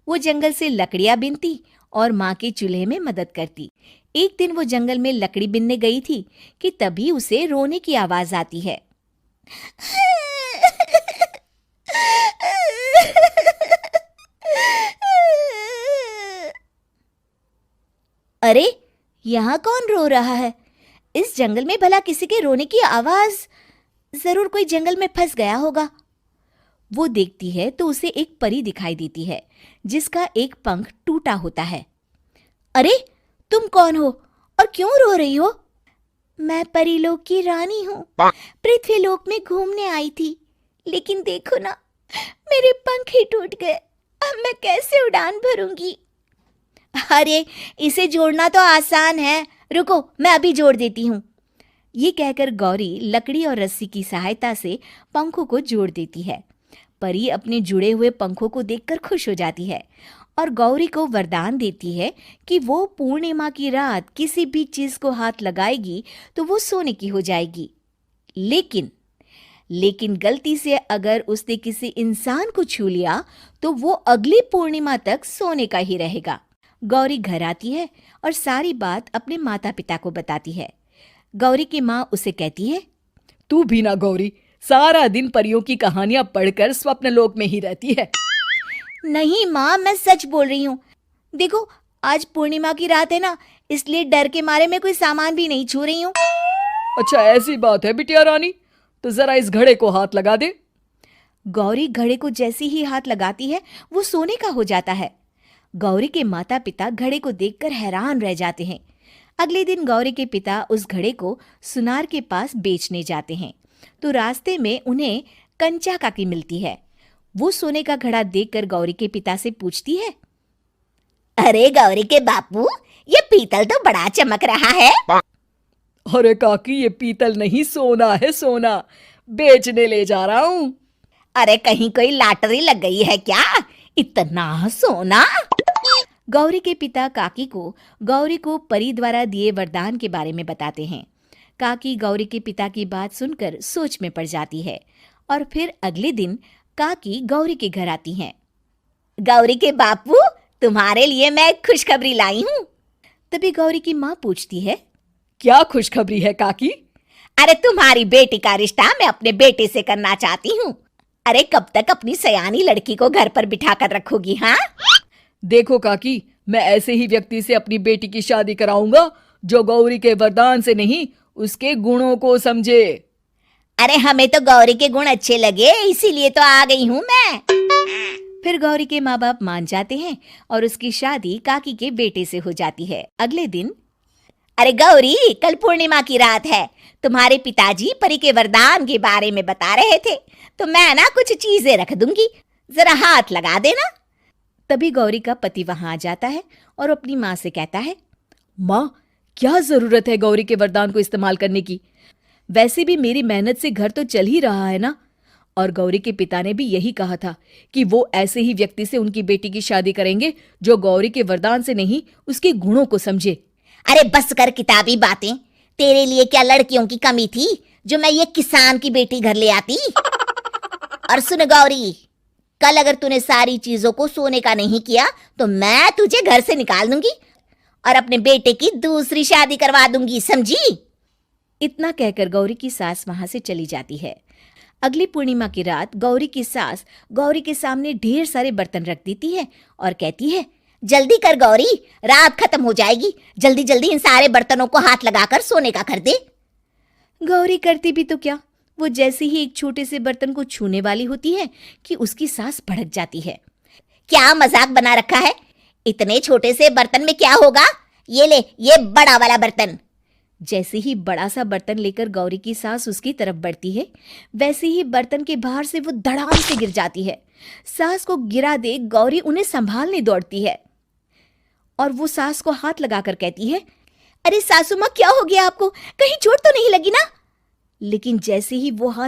वो जंगल से लकड़ियां बीनती और माँ के चूल्हे में मदद करती। एक दिन वो जंगल में लकड़ी बीनने गई थी कि तभी उसे रोने की आवाज आती है। अरे, यहाँ कौन रो रहा है? इस जंगल में भला किसी के रोने की आवाज? जरूर कोई जंगल में फंस गया होगा। वो देखती है तो उसे एक परी दिखाई देती है जिसका एक पंख टूटा होता है। अरे, तुम कौन हो और क्यों रो रही हो? मैं परीलोक की रानी हूँ। पृथ्वीलोक में घूमने आई थी, लेकिन देखो ना, मेरे पंख ही टूट गए। अब मैं कैसे उड़ान भरूंगी? अरे, इसे जोड़ना तो आसान है। रुको, मैं अभी जोड़ देती हूँ। ये कहकर गौरी लकड़ी और रस्सी की सहायता से पंखों को जोड़ देती है। परी अपने जुड़े हुए पंखों को देखकर खुश हो जाती है और गौरी को वरदान देती है कि वो पूर्णिमा की रात किसी भी चीज को हाथ लगाएगी तो वो सोने की हो जाएगी। लेकिन गलती से अगर उसने किसी इंसान को छू लिया तो वो अगली पूर्णिमा तक सोने का ही रहेगा। गौरी घर आती है और सारी बात अपने माता पिता को बताती है। गौरी की माँ उसे कहती है, तू भी ना गौरी, सारा दिन परियों की कहानियां पढ़कर स्वप्न लोक में ही रहती है। नहीं माँ, मैं सच बोल रही हूँ। देखो, आज पूर्णिमा की रात है ना, इसलिए डर के मारे मैं कोई सामान भी नहीं छू रही हूँ। अच्छा, ऐसी बात है बिटिया रानी, तो जरा इस घड़े को हाथ लगा दे। गौरी घड़े को जैसे ही हाथ लगाती है वो सोने का हो जाता है। गौरी के माता पिता घड़े को देखकर हैरान रह जाते हैं। अगले दिन गौरी के पिता उस घड़े को सुनार के पास बेचने जाते हैं तो रास्ते में उन्हें कंचा काकी मिलती है। वो सोने का घड़ा देखकर गौरी के पिता से पूछती है, अरे गौरी के बापू, ये पीतल तो बड़ा चमक रहा है। अरे काकी, ये पीतल नहीं, सोना है, सोना। बेचने ले जा रहा हूँ। अरे, कहीं कोई लॉटरी लग गई है क्या? इतना सोना? गौरी के पिता काकी को गौरी को परी द्वारा दिए वरदान के बारे में बताते हैं। काकी गौरी के पिता की बात सुनकर सोच में पड़ जाती है और फिर अगले दिन काकी गौरी के घर आती हैं। गौरी के बापू, तुम्हारे लिए मैं एक खुशखबरी लाई हूँ। तभी गौरी की माँ पूछती है, क्या खुशखबरी है काकी? अरे, तुम्हारी बेटी का रिश्ता मैं अपने बेटे से करना चाहती हूँ। अरे, कब तक अपनी सयानी लड़की को घर पर बिठा कर रखोगी? हाँ, देखो काकी, मैं ऐसे ही व्यक्ति से अपनी बेटी की शादी कराऊंगा जो गौरी के वरदान से नहीं, उसके गुणों को समझे। अरे, हमें तो गौरी के गुण अच्छे लगे, इसीलिए तो आ गई हूँ मैं। फिर गौरी के माँ बाप मान जाते हैं और उसकी शादी काकी के बेटे से हो जाती है। अगले दिन, अरे गौरी, कल पूर्णिमा की रात है। तुम्हारे पिताजी परी के वरदान के बारे में बता रहे थे, तो मैं ना कुछ चीजें रख दूंगी, जरा हाथ लगा देना। तभी गौरी का पति वहां आ जाता है और अपनी माँ से कहता है, माँ, क्या जरूरत है गौरी के वरदान को इस्तेमाल करने की? वैसे भी मेरी मेहनत से घर तो चल ही रहा है ना। और गौरी के पिता ने भी यही कहा था कि वो ऐसे ही व्यक्ति से उनकी बेटी की शादी करेंगे जो गौरी के वरदान से नहीं, उसके गुणों को समझे। अरे बस कर किताबी बातें। तेरे लिए क्या लड़कियों की कमी थी जो मैं ये किसान की बेटी घर ले आती? और सुन गौरी, कल अगर तूने सारी चीजों को सोने का नहीं किया तो मैं तुझे घर से निकाल दूंगी और अपने बेटे की दूसरी शादी करवा दूंगी, समझी? इतना कहकर गौरी की सास वहां से चली जाती है। अगली पूर्णिमा की रात गौरी की सास गौरी के सामने ढेर सारे बर्तन रख देती है और कहती है, जल्दी कर गौरी, रात खत्म हो जाएगी। जल्दी जल्दी इन सारे बर्तनों को हाथ लगाकर सोने का कर दे। गौरी करती भी तो क्या, वो जैसे ही एक छोटे से बर्तन को छूने वाली होती है कि उसकी सास भड़क जाती है। क्या मजाक बना रखा है? इतने छोटे से बर्तन में क्या होगा? ये ले, ये बड़ा वाला बर्तन। जैसे ही बड़ा सा बर्तन लेकर गौरी की सास उसकी तरफ बढ़ती है, वैसे ही बर्तन के बाहर से वो धड़ाम से गिर जाती है। सास को गिरा देख गौरी उन्हें संभालने दौड़ती है और वो सास को हाथ लगाकर कहती है, अरे सासू माँ, क्या हो गया आपको? कहीं चोट तो नहीं लगी ना? लेकिन जैसे ही वो हाथ